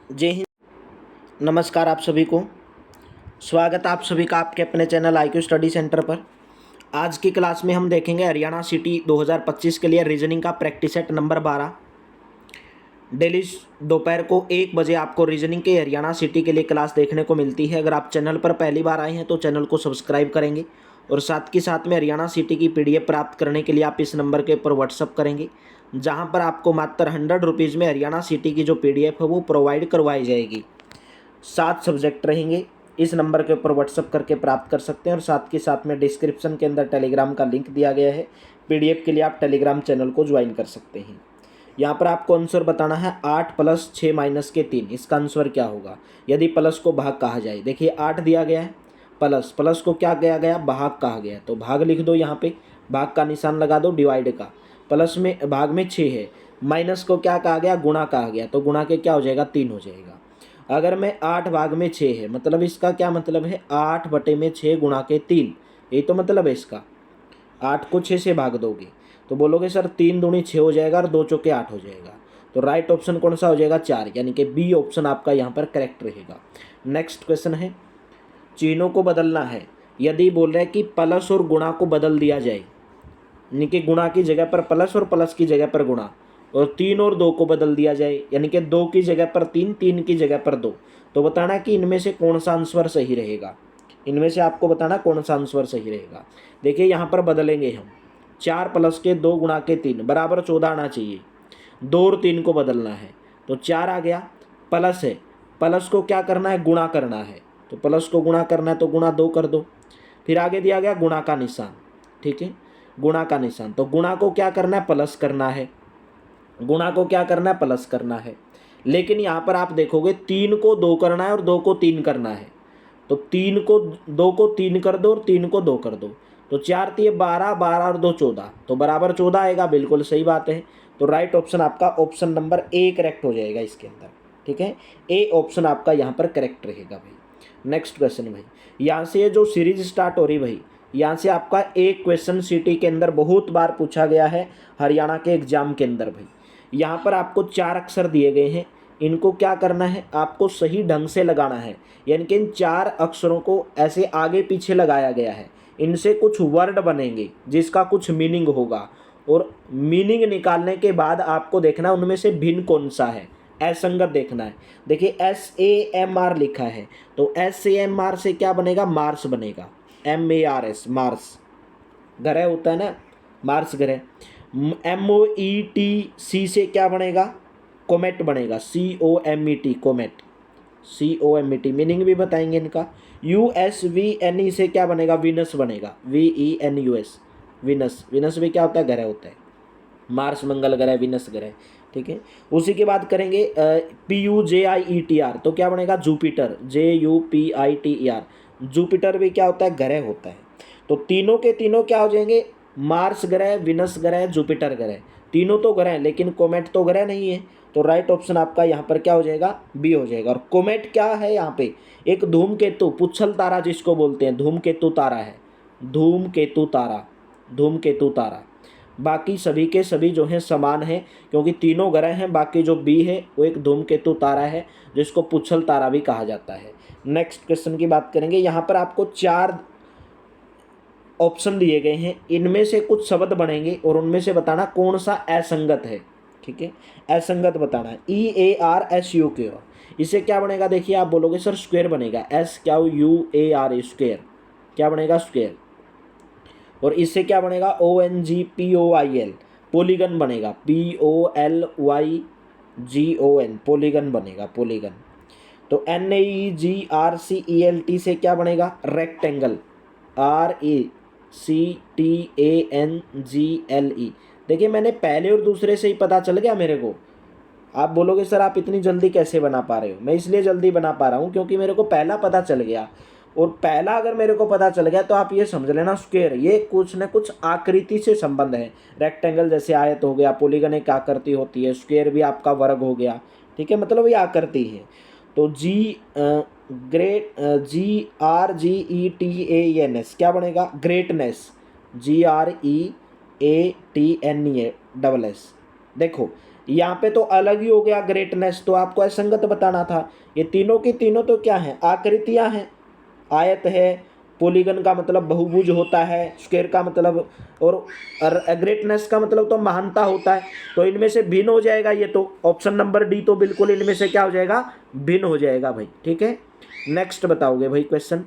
जय हिंद। नमस्कार आप सभी को। स्वागत है आप सभी का आपके अपने चैनल IQ स्टडी सेंटर पर। आज की क्लास में हम देखेंगे हरियाणा सिटी 2025 के लिए रीजनिंग का प्रैक्टिस सेट नंबर 12। डेली दोपहर को 1 बजे आपको रीजनिंग के हरियाणा सिटी के लिए क्लास देखने को मिलती है। अगर आप चैनल पर पहली बार आए हैं तो चैनल को सब्सक्राइब करेंगे और साथ के साथ में हरियाणा सिटी की PDF प्राप्त करने के लिए आप इस नंबर के ऊपर व्हाट्सअप करेंगे, जहां पर आपको मात्र 100 रुपीज़ में हरियाणा सिटी की जो PDF है वो प्रोवाइड करवाई जाएगी। 7 सब्जेक्ट रहेंगे। इस नंबर के ऊपर व्हाट्सअप करके प्राप्त कर सकते हैं और साथ के साथ में डिस्क्रिप्शन के अंदर टेलीग्राम का लिंक दिया गया है। PDF के लिए आप टेलीग्राम चैनल को ज्वाइन कर सकते हैं। यहाँ पर आपको आंसर बताना है 8 + 6 - के 3। इसका आंसर क्या होगा यदि प्लस को भाग कहा जाए। देखिए 8 दिया गया है, प्लस को क्या किया गया, भाग कहा गया, तो भाग लिख दो। यहाँ पे भाग का निशान लगा दो, डिवाइड का। प्लस में भाग में 6 है, माइनस को क्या कहा गया, गुणा कहा गया, तो गुणा के क्या हो जाएगा, 3 हो जाएगा। अगर मैं 8 भाग में 6 है, मतलब इसका क्या मतलब है, 8/6 गुणा के 3, यही तो मतलब है इसका। 8 को 6 से भाग दोगे तो बोलोगे सर 3 दूनी 6 हो जाएगा और 2 चौके 8 हो जाएगा। तो राइट ऑप्शन कौन सा हो जाएगा, 4, यानी कि बी ऑप्शन आपका यहाँ पर करेक्ट रहेगा। नेक्स्ट क्वेश्चन है, चिन्हों को बदलना है। यदि बोल रहे हैं कि प्लस और गुणा को बदल दिया जाए, यानी कि गुणा की जगह पर प्लस और प्लस की जगह पर गुणा, और 3 और 2 को बदल दिया जाए, यानी कि 2 की जगह पर 3, 3 की जगह पर 2, तो बताना कि इनमें से कौन सा आंसर सही रहेगा। इनमें से आपको बताना कौन सा आंसर सही रहेगा। देखिए यहाँ पर बदलेंगे हम, 4 + 2 गुणा के 3 बराबर 14 आना चाहिए। 2 और 3 को बदलना है तो 4 आ गया। प्लस है, प्लस को क्या करना है, गुणा करना है, तो प्लस को गुणा करना है तो गुणा 2 कर दो। फिर आगे दिया गया गुणा का निशान, ठीक है, गुणा का निशान, तो गुणा को क्या करना है, प्लस करना है, गुणा को क्या करना है, प्लस करना है। लेकिन यहाँ पर आप देखोगे 3 को 2 करना है और 2 को 3 करना है, तो 2 को 3 कर दो और 3 को 2 कर दो, तो 4 3 12, 12 और 2 14, तो बराबर 14 आएगा। बिल्कुल सही बात है। तो राइट ऑप्शन आपका ऑप्शन नंबर A करेक्ट हो जाएगा इसके अंदर, ठीक है। A ऑप्शन आपका यहाँ पर करेक्ट रहेगा भाई। नेक्स्ट क्वेश्चन भाई, यहाँ से जो सीरीज स्टार्ट हो रही भाई, यहाँ से आपका एक क्वेश्चन सिटी के अंदर बहुत बार पूछा गया है हरियाणा के एग्जाम के अंदर भाई। यहाँ पर आपको 4 अक्षर दिए गए हैं, इनको क्या करना है, आपको सही ढंग से लगाना है, यानी कि इन 4 अक्षरों को ऐसे आगे पीछे लगाया गया है, इनसे कुछ वर्ड बनेंगे जिसका कुछ मीनिंग होगा, और मीनिंग निकालने के बाद आपको देखना उनमें से भिन्न कौन सा है, असंगत देखना है। देखिए SAMR लिखा है, तो SAMR से क्या बनेगा, मार्स बनेगा, MARS, मार्स ग्रह होता है ना, मार्स ग्रह। MOET से क्या बनेगा, कोमेट बनेगा, COMET, कोमेट, COMET, मीनिंग भी बताएंगे इनका। USVNE से क्या बनेगा, विनस बनेगा, VENUS, विनस। विनस भी क्या होता है, ग्रह होता है, मार्स मंगल ग्रह, विनस ग्रह, ठीक है। उसी की बात करेंगे PUJIETR, तो क्या बनेगा, जुपिटर, JUPITER, जुपिटर भी क्या होता है, ग्रह होता है। तो तीनों के तीनों क्या हो जाएंगे, मार्स ग्रह, विनस ग्रह, जुपिटर ग्रह, तीनों तो ग्रह हैं लेकिन कोमेट तो ग्रह नहीं है। तो राइट ऑप्शन आपका यहाँ पर क्या हो जाएगा, बी हो जाएगा। और कोमेट क्या है, यहाँ पे एक धूमकेतु, पुच्छल तारा जिसको बोलते हैं, धूमकेतु तारा है, धूमकेतु तारा, धूमकेतु तारा। बाकी सभी के सभी जो हैं समान हैं, क्योंकि तीनों ग्रह हैं। बाकी जो बी है वो एक धूमकेतु तारा है जिसको पुच्छल तारा भी कहा जाता है। नेक्स्ट क्वेश्चन की बात करेंगे, यहाँ पर आपको 4 ऑप्शन दिए गए हैं, इनमें से कुछ शब्द बनेंगे और उनमें से बताना कौन सा असंगत है, ठीक है, असंगत बताना है। EARSUK, इसे क्या बनेगा, देखिए आप बोलोगे सर स्क्वायर बनेगा, SQUAR, स्क्वायर, क्या बनेगा, स्क्वायर। और इससे क्या बनेगा, ONGPOIL, पोलीगन बनेगा, POLYGON, पोलीगन बनेगा, पोलीगन। तो NAEGRCELT से क्या बनेगा, रेक्टेंगल, RECTANGLE। देखिए मैंने पहले और दूसरे से ही पता चल गया मेरे को। आप बोलोगे सर आप इतनी जल्दी कैसे बना पा रहे हो, मैं इसलिए जल्दी बना पा रहा हूँ क्योंकि मेरे को पहला पता चल गया। और पहला अगर मेरे को पता चल गया तो आप ये समझ लेना स्क्वायर ये कुछ न कुछ आकृति से संबंध है। रेक्टेंगल जैसे आयत हो गया, पॉलीगन एक आकृति होती है, स्क्वायर भी आपका वर्ग हो गया, ठीक है, मतलब ये आकृति है। तो GRETANS क्या बनेगा, ग्रेटनेस, GREATNESS। देखो यहाँ पे तो अलग ही हो गया ग्रेटनेस, तो आपको असंगत बताना था। ये तीनों की तीनों तो क्या है, आकृतियाँ हैं। आयत है, पॉलीगन का मतलब बहुभुज होता है, स्क्वायर का मतलब, और ग्रेटनेस का मतलब तो महानता होता है। तो इनमें से भिन्न हो जाएगा ये, तो ऑप्शन नंबर डी तो बिल्कुल इनमें से क्या हो जाएगा, भिन्न हो जाएगा भाई। ठीक है, नेक्स्ट बताओगे भाई, क्वेश्चन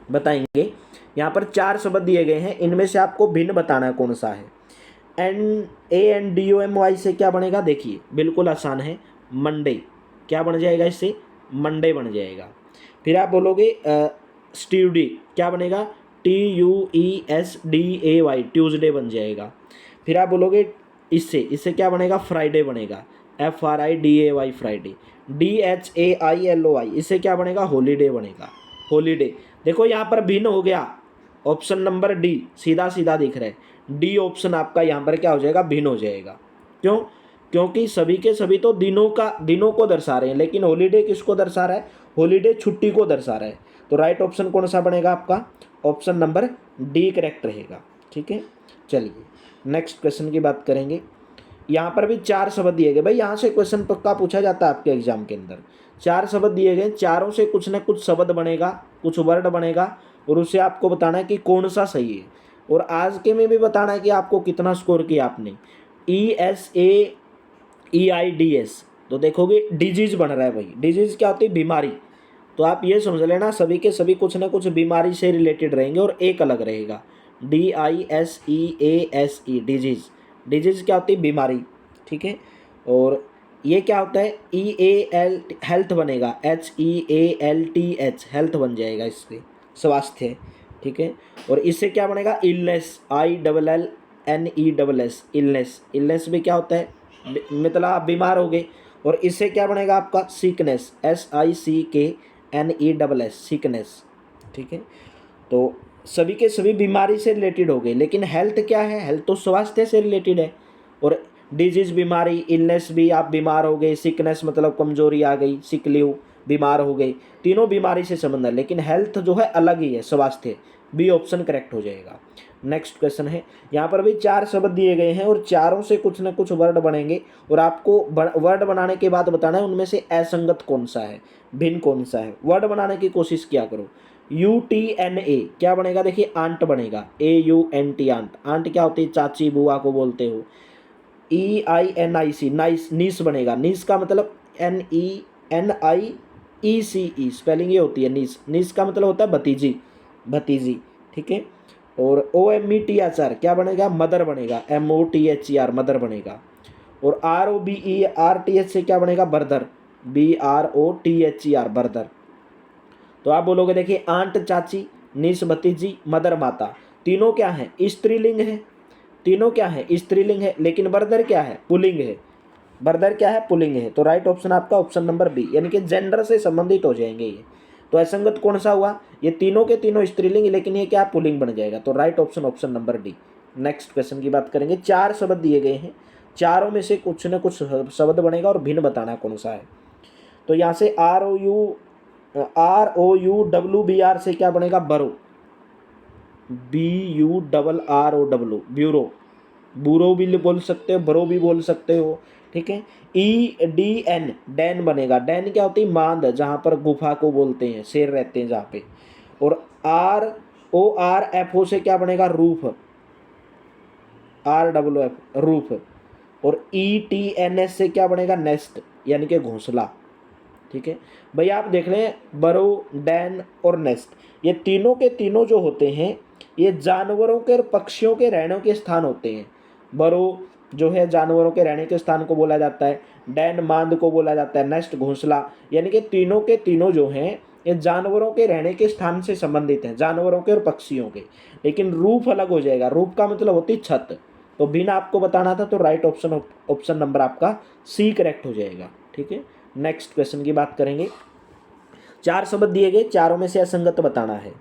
बताएंगे। यहाँ पर 4 शब्द दिए गए हैं, इनमें से आपको भिन्न बताना है कौन सा है। MANDOMY से क्या बनेगा, देखिए बिल्कुल आसान है, मंडे। क्या बन जाएगा इससे, मंडे बन जाएगा। फिर आप बोलोगे स्ट्यूडी, क्या बनेगा, TUESDAY, ट्यूसडे बन जाएगा। फिर आप बोलोगे इससे क्या बनेगा, फ्राइडे बनेगा, FRIDAY, फ्राइडे। DHAILOI, इससे क्या बनेगा, हॉलीडे बनेगा, हॉलीडे। देखो यहाँ पर भिन्न हो गया, ऑप्शन नंबर डी सीधा सीधा दिख रहा है, डी ऑप्शन आपका यहाँ पर क्या हो जाएगा, भिन्न हो जाएगा। क्यों, क्योंकि सभी के सभी तो दिनों को दर्शा रहे हैं, लेकिन हॉलीडे किसको दर्शा रहा है, हॉलीडे छुट्टी को दर्शा रहा है। तो राइट ऑप्शन कौन सा बनेगा आपका, ऑप्शन नंबर डी करेक्ट रहेगा। ठीक है, चलिए नेक्स्ट क्वेश्चन की बात करेंगे। यहाँ पर भी 4 शब्द दिए गए भाई, यहाँ से क्वेश्चन पक्का पूछा जाता है आपके एग्जाम के अंदर। 4 शब्द दिए गए, चारों से कुछ ना कुछ शब्द बनेगा, कुछ वर्ड बनेगा, और उसे आपको बताना है कि कौन सा सही है। और आज के में भी बताना है कि आपको कितना स्कोर किया आपने। ESAEIDS, तो देखोगे डिजीज बन रहा है भाई। डिजीज क्या होती है, बीमारी। तो आप ये समझ लेना सभी के सभी कुछ ना कुछ बीमारी से रिलेटेड रहेंगे, और एक अलग रहेगा, DISEASE, डिजीज। डिजीज क्या होती है, बीमारी। ठीक है, और ये क्या होता है, EAL, हेल्थ बनेगा, HEALTH, हेल्थ बन जाएगा इससे, स्वास्थ्य। ठीक है, और इससे क्या बनेगा, इलनेस, ILLNESS, इलनेस। इलनेस भी क्या होता है, मतलब आप बीमार हो गए। और इससे क्या बनेगा आपका, सिकनेस, SICKNESS, सिकनेस। ठीक है, तो सभी के सभी बीमारी से रिलेटेड हो गए, लेकिन हेल्थ क्या है, हेल्थ तो स्वास्थ्य से रिलेटेड है। और डिजीज बीमारी, इलनेस भी आप बीमार हो गए, सिकनेस मतलब कमजोरी आ गई, सिक लीव, बीमार हो गए, तीनों बीमारी से संबंध है, लेकिन हेल्थ जो है अलग ही है, स्वास्थ्य। बी ऑप्शन करेक्ट हो जाएगा। नेक्स्ट क्वेश्चन है, यहाँ पर भी 4 शब्द दिए गए हैं, और चारों से कुछ ना कुछ वर्ड बनेंगे, और आपको वर्ड बनाने के बाद बताना है उनमें से असंगत कौन सा है, भिन्न कौन सा है। वर्ड बनाने की कोशिश किया करो। UTNA क्या बनेगा, देखिए आंट बनेगा, AUNT, आंट। आंट क्या होती है, चाची बुआ को बोलते हो। EINIC, नाइस, नीस बनेगा। नीस का मतलब NENIECE, स्पेलिंग ये होती है, नीस। नीस का मतलब होता है भतीजी, भतीजी। ठीक है, और OMETHR क्या बनेगा, मदर बनेगा, MOTHER, मदर बनेगा। और ROBERTH से क्या बनेगा, ब्रदर, BROTHER, ब्रदर। तो आप बोलोगे देखिए आंट चाची, नीस भतीजी, मदर माता, तीनों क्या है, स्त्रीलिंग है। तीनों क्या है, स्त्रीलिंग है, लेकिन ब्रदर क्या है, पुल्लिंग है। ब्रदर क्या है, पुल्लिंग है। तो राइट ऑप्शन आपका ऑप्शन नंबर बी, यानी कि जेंडर से संबंधित हो जाएंगे ये। तो असंगत कौन सा हुआ, ये तीनों के तीनों स्त्रीलिंग, लेकिन ये क्या, पुल्लिंग बन जाएगा। तो right option option number D. Next question की बात करेंगे। 4 शब्द दिए गए हैं, चारों में से कुछ न कुछ शब्द बनेगा, और भिन्न बताना कौन सा है। तो यहाँ से ROUWBR से क्या बनेगा, बरो, BURROW, ब्यूरो। बुरो भी बोल सकते हो, बरो भी बोल सकते हो। ठीक है, EDN, डैन बनेगा। डैन क्या होती है, मांद, जहाँ पर गुफा को बोलते हैं, शेर रहते हैं जहाँ पे। और RORFO से क्या बनेगा, रूफ, RWF, रूफ। और ETNS से क्या बनेगा, नेस्ट, यानी कि घोंसला। ठीक है भैया, आप देख रहे हैं बरो, डैन और नेस्ट, ये तीनों के तीनों जो होते हैं, ये जानवरों के और पक्षियों के रहने के स्थान होते हैं। बरो जो है जानवरों के रहने के स्थान को बोला जाता है, डैन मांद को बोला जाता है, नेस्ट घोंसला। यानी कि तीनों के तीनों जो हैं ये जानवरों के रहने के स्थान से संबंधित हैं, जानवरों के और पक्षियों के। लेकिन रूफ अलग हो जाएगा, रूफ का मतलब होती है छत। तो बिना आपको बताना था, तो राइट ऑप्शन ऑप्शन नंबर आपका सी करेक्ट हो जाएगा। ठीक है, नेक्स्ट क्वेश्चन की बात करेंगे। 4 शब्द दिए गए, चारों में से असंगत बताना है।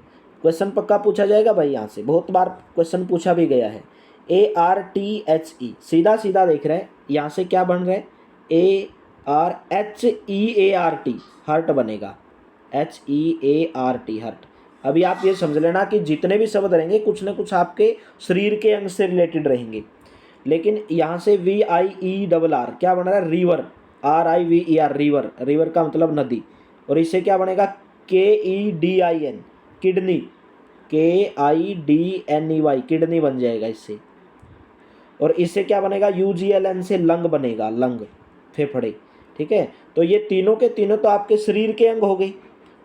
क्वेश्चन पक्का पूछा जाएगा भाई, यहाँ से बहुत बार क्वेश्चन पूछा भी गया है। ARTHE, सीधा सीधा देख रहे हैं, यहाँ से क्या बन रहा है, ARHEART, हर्ट बनेगा, HEART, हर्ट। अभी आप ये समझ लेना कि जितने भी शब्द रहेंगे कुछ ना कुछ आपके शरीर के अंग से रिलेटेड रहेंगे, लेकिन यहाँ से VIERR क्या बन रहा है, रिवर, RIVER, रिवर, रिवर का मतलब नदी, और इससे क्या बनेगा, KEDIN, किडनी, KIDNEY, किडनी बन जाएगा इससे। और इससे क्या बनेगा, UGLN से लंग बनेगा, लंग, फेफड़े। ठीक है, तो ये तीनों के तीनों तो आपके शरीर के अंग हो गए,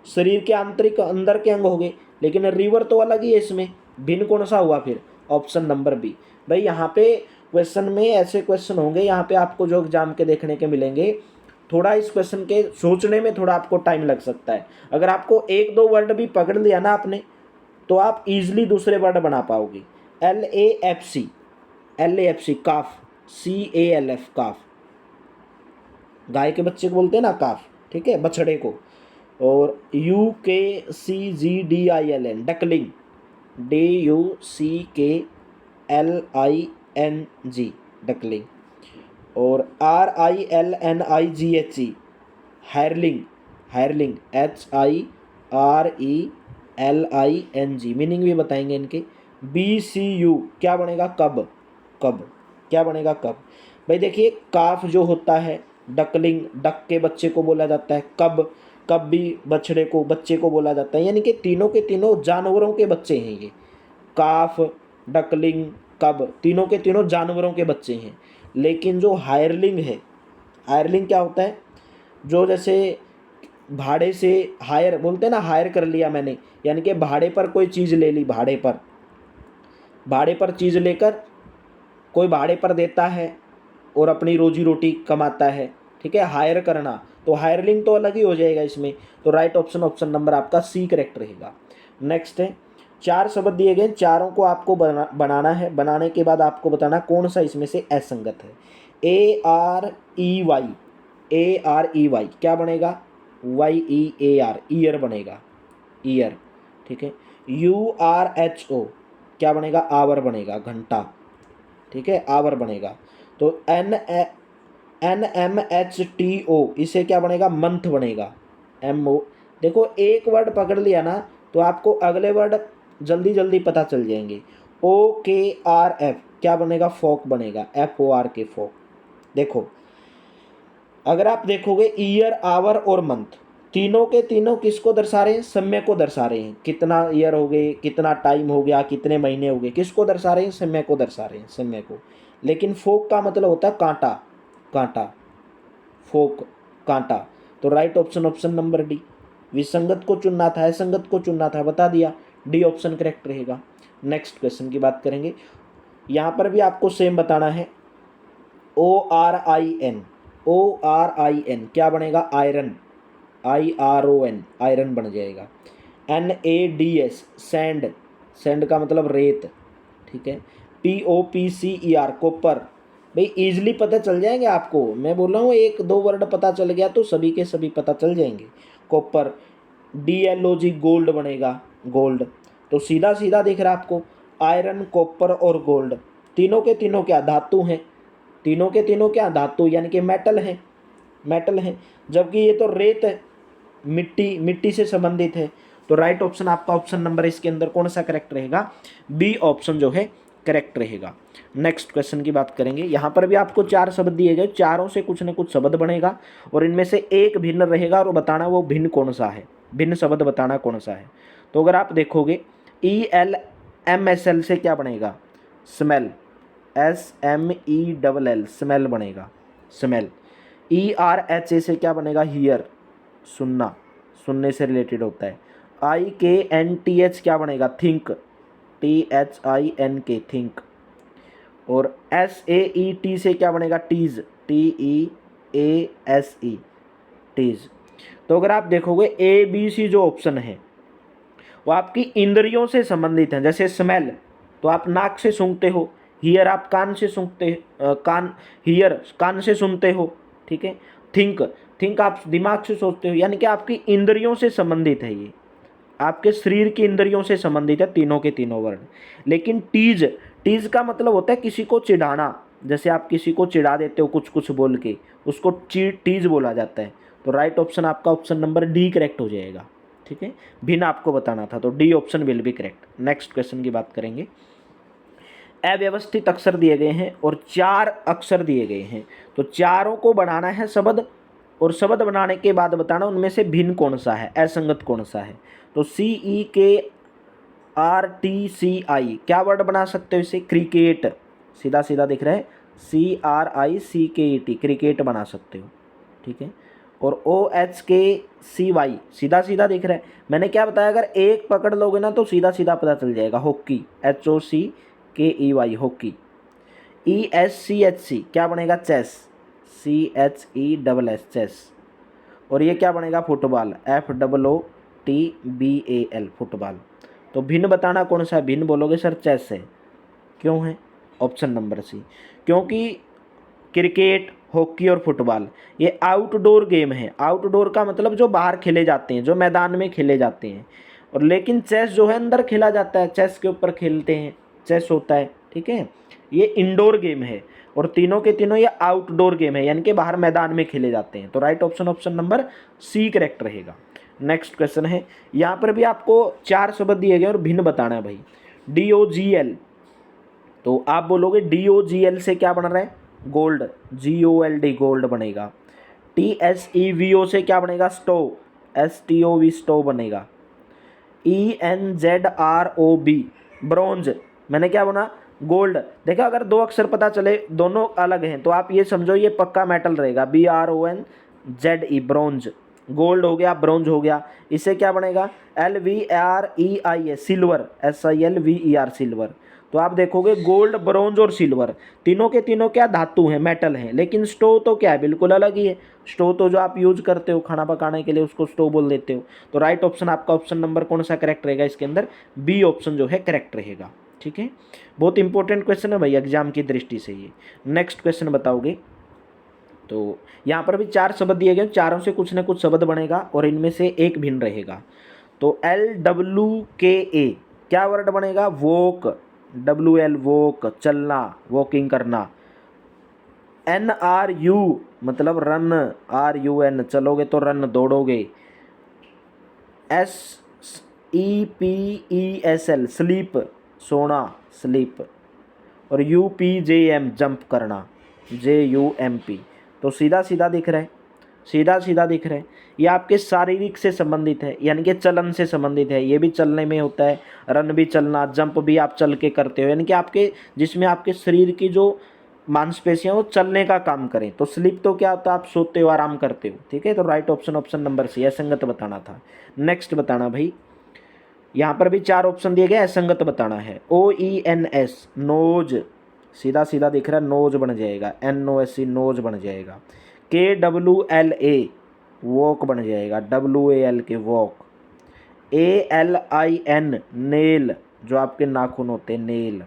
शरीर के आंतरिक अंदर के अंग हो गए, लेकिन रिवर तो अलग ही है इसमें। भिन्न कौन सा हुआ फिर, ऑप्शन नंबर बी। भाई यहाँ पे क्वेश्चन में ऐसे क्वेश्चन होंगे, यहाँ पे आपको जो एग्जाम के देखने के मिलेंगे, थोड़ा इस क्वेश्चन के सोचने में थोड़ा आपको टाइम लग सकता है। अगर आपको एक दो वर्ड भी पकड़ लिया ना आपने, तो आप इजीली दूसरे वर्ड बना पाओगे। LAFC, LAFC, काफ, CALF, काफ, गाय के बच्चे को बोलते हैं ना काफ, ठीक है, बछड़े को। और UKCGDILN, डकलिंग, DUCKLING, डकलिंग। और RILNIGHE, हायरलिंग, हायरलिंग, HIRELING, मीनिंग भी बताएंगे इनके। BCU क्या बनेगा, कब, कब, क्या बनेगा, कब। भाई देखिए, काफ जो होता है, डकलिंग, डक के बच्चे को बोला जाता है, कब, कब भी बछड़े को, बच्चे को बोला जाता है, यानी कि तीनों के तीनों जानवरों के बच्चे हैं ये। काफ, डकलिंग, कब, तीनों के तीनों जानवरों के बच्चे हैं। लेकिन जो हायरलिंग है, हायरलिंग क्या होता है, जो जैसे भाड़े से, हायर बोलते हैं ना, हायर कर लिया मैंने, यानी कि भाड़े पर कोई चीज़ ले ली, भाड़े पर, भाड़े पर चीज़ लेकर कोई भाड़े पर देता है और अपनी रोजी रोटी कमाता है। ठीक है, हायर करना, तो हायरलिंग तो अलग ही हो जाएगा इसमें। तो राइट ऑप्शन, ऑप्शन नंबर आपका सी करेक्ट रहेगा। नेक्स्ट है, 4 शब्द दिए गए, चारों को आपको बनाना है। बनाने के बाद आपको बताना कौन सा इसमें से असंगत है। AREY, AREY क्या बनेगा, YEAR, ईयर बनेगा, ईयर। ठीक है, URHO क्या बनेगा, आवर बनेगा, घंटा। ठीक है, आवर बनेगा। तो NMHTO इसे क्या बनेगा, मंथ बनेगा, MO। देखो एक वर्ड पकड़ लिया ना, तो आपको अगले वर्ड जल्दी जल्दी पता चल जाएंगे। OKRF क्या बनेगा, फोक बनेगा, FORK, फोक। देखो अगर आप देखोगे, ईयर, आवर और मंथ, तीनों के तीनों किसको दर्शा रहे हैं, समय को दर्शा रहे हैं। कितना ईयर हो गए, कितना टाइम हो गया, कितने महीने हो गए, किसको दर्शा रहे हैं, समय को दर्शा रहे हैं, समय को। लेकिन फोक का मतलब होता है कांटा, कांटा, फोक, कांटा। तो right option, option number D. विसंगत को चुनना था, असंगत को चुनना था, बता दिया, डी ऑप्शन करेक्ट रहेगा। नेक्स्ट क्वेश्चन की बात करेंगे, यहाँ पर भी आपको सेम बताना है। ORIN, ORIN क्या बनेगा, आयरन, IRON, आयरन बन जाएगा। NADS, सैंड, सैंड का मतलब रेत। ठीक है, POPCER, कॉपर। भाई इजीली पता चल जाएंगे आपको, मैं बोल रहा हूँ एक दो वर्ड पता चल गया तो सभी के सभी पता चल जाएंगे। कॉपर। DLOG, गोल्ड बनेगा, गोल्ड। तो सीधा सीधा दिख रहा है आपको, आयरन, कॉपर और गोल्ड, तीनों के तीनों क्या, धातु हैं। तीनों के तीनों क्या, धातु, यानी कि मेटल है, मेटल है। जबकि ये तो रेत है, मिट्टी, मिट्टी से संबंधित है। तो राइट ऑप्शन आपका, ऑप्शन नंबर इसके अंदर कौन सा करेक्ट रहेगा, बी ऑप्शन जो है करेक्ट रहेगा। नेक्स्ट क्वेश्चन की बात करेंगे, यहाँ पर भी आपको 4 शब्द दिए गए, चारों से कुछ न कुछ शब्द बनेगा और इनमें से एक भिन्न रहेगा और बताना वो भिन्न कौन सा है, भिन्न शब्द बताना कौन सा है। तो अगर आप देखोगे, ELMSL से क्या बनेगा, स्मेल, SMELL, स्मेल बनेगा, स्मेल। ERHA से क्या बनेगा, हियर, सुनना, सुनने से रिलेटेड होता है। IKNTH क्या बनेगा, थिंक, THINK, थिंक। और SAET से क्या बनेगा, टीज, TEASE, टीज। तो अगर आप देखोगे ABC जो ऑप्शन है वो आपकी इंद्रियों से संबंधित हैं। जैसे स्मेल तो आप नाक से सूंघते हो, हियर आप कान से सूंघते, कान, हियर कान से सुनते हो। ठीक है, थिंक, थिंक आप दिमाग से सोचते हो, यानी कि आपकी इंद्रियों से संबंधित है, ये आपके शरीर की इंद्रियों से संबंधित है, तीनों के तीनों वर्ण। लेकिन टीज, टीज का मतलब होता है किसी को चिढ़ाना, जैसे आप किसी को चिढ़ा देते हो कुछ कुछ बोल के, उसको टीज बोला जाता है। तो राइट ऑप्शन आपका, ऑप्शन नंबर डी करेक्ट हो जाएगा। ठीक है, भिन्न आपको बताना था, तो D option will be correct. Next question की बात करेंगे, अव्यवस्थित अक्षर दिए गए हैं और 4 अक्षर दिए गए हैं, तो चारों को बनाना है शब्द, और शब्द बनाने के बाद बताना उनमें से भिन्न कौन सा है, असंगत कौन सा है। तो CEKRTCI क्या वर्ड बना सकते हो इसे, क्रिकेट, सीधा सीधा दिख रहा है, CRICKET क्रिकेट बना सकते हो, ठीक है। और OHKCY सीधा सीधा दिख रहा है, मैंने क्या बताया, अगर एक पकड़ लोगे ना तो सीधा सीधा पता चल जाएगा, हॉकी, HOCKEY हॉकी। ESCHC क्या बनेगा, चेस, CHESS चेस। और ये क्या बनेगा, फुटबॉल, FOOTBAL फुटबॉल। तो भिन्न बताना कौन सा है, भिन्न बोलोगे सर चेस है, क्यों है, ऑप्शन नंबर सी, क्योंकि क्रिकेट, हॉकी और फुटबॉल ये आउटडोर गेम है। आउटडोर का मतलब जो बाहर खेले जाते हैं, जो मैदान में खेले जाते हैं, और लेकिन चेस जो है अंदर खेला जाता है, चेस के ऊपर खेलते हैं, चेस होता है, ठीक है। ये इंडोर गेम है, और तीनों के तीनों ये आउटडोर गेम है, यानी कि बाहर मैदान में खेले जाते हैं। तो right option option number C correct रहेगा। नेक्स्ट क्वेश्चन है, यहाँ पर भी आपको 4 शब्द दिए गए और भिन्न बताना है भाई। DOGL, तो आप बोलोगे DOGL से क्या बन रहा है, गोल्ड, GOLD गोल्ड बनेगा। TSEVO से क्या बनेगा, स्टोव, STOV स्टोव बनेगा। ENZROB ब्रोंज, मैंने क्या बना, गोल्ड। देखा, अगर 2 अक्षर पता चले दोनों अलग हैं तो आप ये समझो ये पक्का मेटल रहेगा, BRONZE ब्रोंज, गोल्ड हो गया, ब्रोंज हो गया। इससे क्या बनेगा, LVREIA सिल्वर, SILVER सिल्वर। तो आप देखोगे गोल्ड, ब्रोंज और सिल्वर तीनों के तीनों क्या धातु हैं, मेटल हैं, लेकिन स्टोव तो क्या है, बिल्कुल अलग ही है। स्टोव तो जो आप यूज करते हो खाना पकाने के लिए उसको स्टोव बोल देते हो। तो राइट ऑप्शन आपका ऑप्शन नंबर कौन सा करेक्ट रहेगा इसके अंदर, बी ऑप्शन जो है करेक्ट रहेगा, ठीक है। बहुत इंपॉर्टेंट क्वेश्चन है भाई एग्जाम की दृष्टि से ये। नेक्स्ट क्वेश्चन बताओगे, तो यहाँ पर भी 4 शब्द दिए गए, चारों से कुछ ना कुछ शब्द बनेगा और इनमें से एक भिन्न रहेगा। तो LWKA क्या वर्ड बनेगा, वॉक, WL वॉक, चलना, वॉकिंग करना। NRU मतलब रन, RUN चलोगे तो रन, दौड़ोगे। SEPESL स्लीप, सोना, स्लीप। और UPJM जंप करना, JUMP। तो सीधा सीधा दिख रहा है, सीधा सीधा दिख रहा है, ये आपके शारीरिक से संबंधित है, यानी कि चलन से संबंधित है। ये भी चलने में होता है, रन भी चलना, जंप भी आप चल के करते हो, यानी कि आपके जिसमें आपके शरीर की जो मांसपेशियां वो चलने का काम करें। तो स्लीप तो क्या होता है, आप सोते हो, आराम करते हो, ठीक है। तो right option option number C, असंगत बताना था। नेक्स्ट बताना भाई, यहाँ पर भी 4 ऑप्शन दिए गए, असंगत बताना है। OENS नोज, सीधा सीधा दिख रहा है, नोज बन जाएगा, NOSE नोज बन जाएगा। KWLA वॉक बन जाएगा, WAL के वॉक। ALIN नेल, जो आपके नाखून होते हैं, नेल,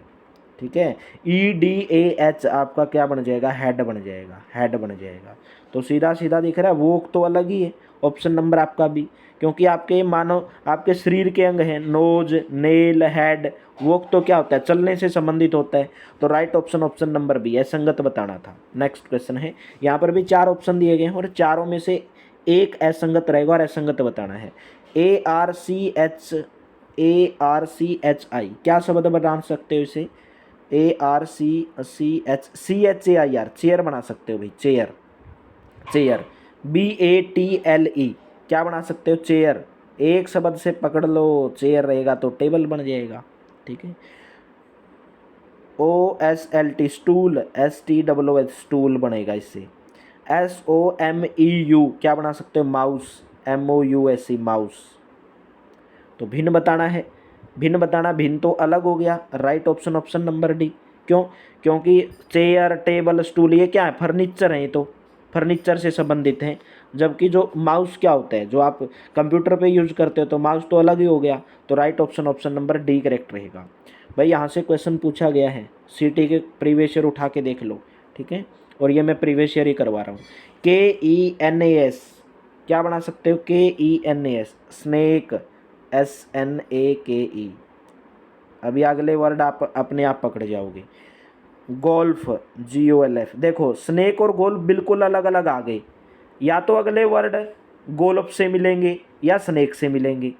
ठीक है। EDAH आपका क्या बन जाएगा, हेड बन जाएगा, हेड बन जाएगा। तो सीधा सीधा दिख रहा है, वॉक तो अलग ही है, ऑप्शन नंबर आपका भी, क्योंकि आपके मानव आपके शरीर के अंग हैं, नोज, नेल, हेड। वॉक तो क्या होता है, चलने से संबंधित होता है। तो right option option number B, असंगत बताना था। नेक्स्ट क्वेश्चन है, यहाँ पर भी 4 ऑप्शन दिए गए हैं और चारों में से एक असंगत रहेगा और असंगत बताना है। ARCHI क्या शब्द बना सकते हो इसे, CHAIR चेयर बना सकते हो भाई, चेयर, चेयर। BATLE क्या बना सकते हो, चेयर। एक शब्द से पकड़ लो, चेयर रहेगा तो टेबल बन जाएगा, ठीक है। OSLT स्टूल, STWH स्टूल बनेगा इससे। SOMEU क्या बना सकते हो, माउस, MOUSE माउस। तो भिन्न बताना है, भिन्न बताना, भिन्न तो अलग हो गया, right option option number D. क्यों, क्योंकि चेयर, टेबल, स्टूल ये क्या है, फर्नीचर है, ये तो फर्नीचर से संबंधित हैं। जबकि जो माउस क्या होता है, जो आप कंप्यूटर पे यूज करते हो, तो माउस तो अलग ही हो गया। तो right option option number D correct रहेगा भाई। यहाँ से क्वेश्चन पूछा गया है, सीटी के प्रीवियस ईयर उठा के देख लो, ठीक है। और ये मैं प्रीवियस ईयर ही करवा रहा हूँ। KENAS क्या बना सकते हो, KENAS स्नेक, SNAKE। अभी अगले वर्ड आप अपने आप पकड़ जाओगे। Golf, GOLF। देखो स्नेक और गोल्फ बिल्कुल अलग अलग आ गए, या तो अगले वर्ड गोल्फ से मिलेंगे या स्नेक से मिलेंगे,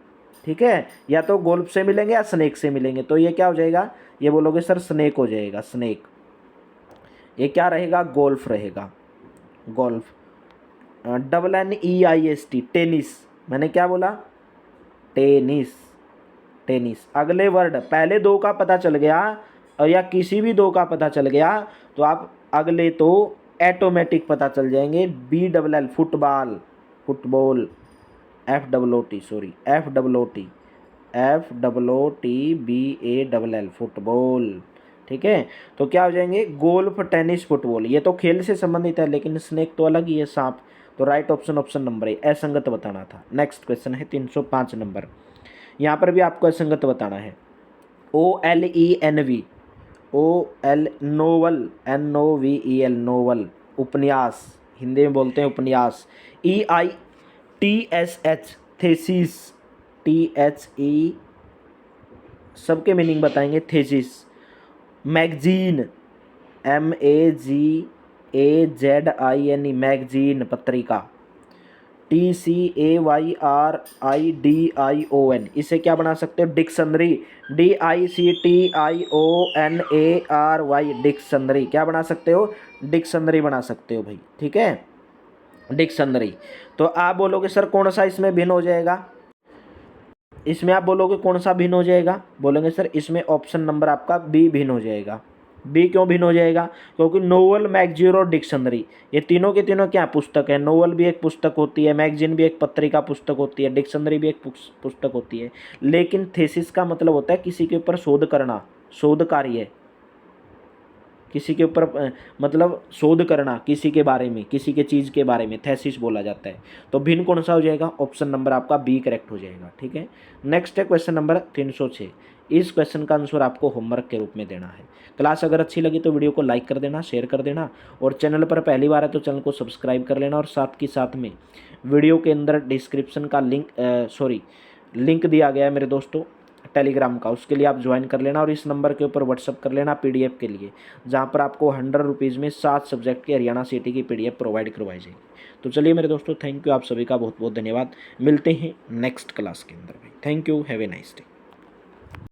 ठीक है, या तो गोल्फ से मिलेंगे या स्नेक से मिलेंगे। तो ये क्या हो जाएगा, ये बोलोगे सर स्नेक हो जाएगा, स्नेक। ये क्या रहेगा, गोल्फ रहेगा, गोल्फ। TENEIST, tennis. मैंने क्या बोला, टेनिस, टेनिस। अगले वर्ड, पहले दो का पता चल गया और या किसी भी दो का पता चल गया तो आप अगले तो ऑटोमेटिक पता चल जाएंगे। BLL, football, football. FOOT, sorry, FOOTBALL, football. ठीक है, तो क्या हो जाएंगे, गोल्फ, टेनिस, फुटबॉल। ये तो खेल से संबंधित है, लेकिन स्नेक तो अलग ही है, सांप। तो right option, option number A, असंगत बताना था। नेक्स्ट क्वेश्चन है 305 नंबर। यहाँ पर भी आपको असंगत बताना है। OLENV, नोवल, NOVEL, नोवल, उपन्यास, हिंदी में बोलते हैं उपन्यास। EITSH, थेसिस, THE, सबके मीनिंग बताएंगे, थेसिस। मैगजीन, MAGAZINE, मैगजीन, पत्रिका। TCAYRIDION, इसे क्या बना सकते हो, डिक्शनरी। DICTIONARY, dictionary. क्या बना सकते हो, डिक्शनरी बना सकते हो भाई। ठीक है, डिक्शनरी। तो आप बोलोगे सर कौन सा इसमें भिन्न हो जाएगा, इसमें आप बोलोगे कौन सा भिन्न हो जाएगा, बोलेंगे सर इसमें ऑप्शन नंबर आपका बी भिन्न हो जाएगा। बी क्यों भिन्न हो जाएगा, क्योंकि नोवेल, मैगजीन और डिक्शनरी ये तीनों के तीनों क्या पुस्तक है। नोवेल भी एक पुस्तक होती है, मैगजीन भी एक पत्रिका पुस्तक होती है, डिक्शनरी भी एक पुस्तक होती है। लेकिन थेसिस का मतलब होता है किसी के ऊपर शोध करना, शोध कार्य, किसी के ऊपर मतलब शोध करना, किसी के बारे में, किसी के चीज़ के बारे में थेसिस बोला जाता है। तो भिन्न कौन सा हो जाएगा, ऑप्शन नंबर आपका बी करेक्ट हो जाएगा। ठीक है, नेक्स्ट है क्वेश्चन नंबर 306। इस क्वेश्चन का आंसर आपको होमवर्क के रूप में देना है। क्लास अगर अच्छी लगी तो वीडियो को लाइक कर देना, शेयर कर देना, और चैनल पर पहली बार है तो चैनल को सब्सक्राइब कर लेना। और साथ ही साथ में वीडियो के अंदर डिस्क्रिप्शन का लिंक दिया गया है मेरे दोस्तों टेलीग्राम का, उसके लिए आप ज्वाइन कर लेना। और इस नंबर के ऊपर व्हाट्सअप कर लेना PDF के लिए, जहाँ पर आपको 100 रुपीज़ में 7 सब्जेक्ट की हरियाणा सिटी की PDF प्रोवाइड करवाई जाएगी। तो चलिए मेरे दोस्तों, थैंक यू, आप सभी का बहुत बहुत धन्यवाद। मिलते हैं नेक्स्ट क्लास के अंदर भाई। Thank you, have a nice day.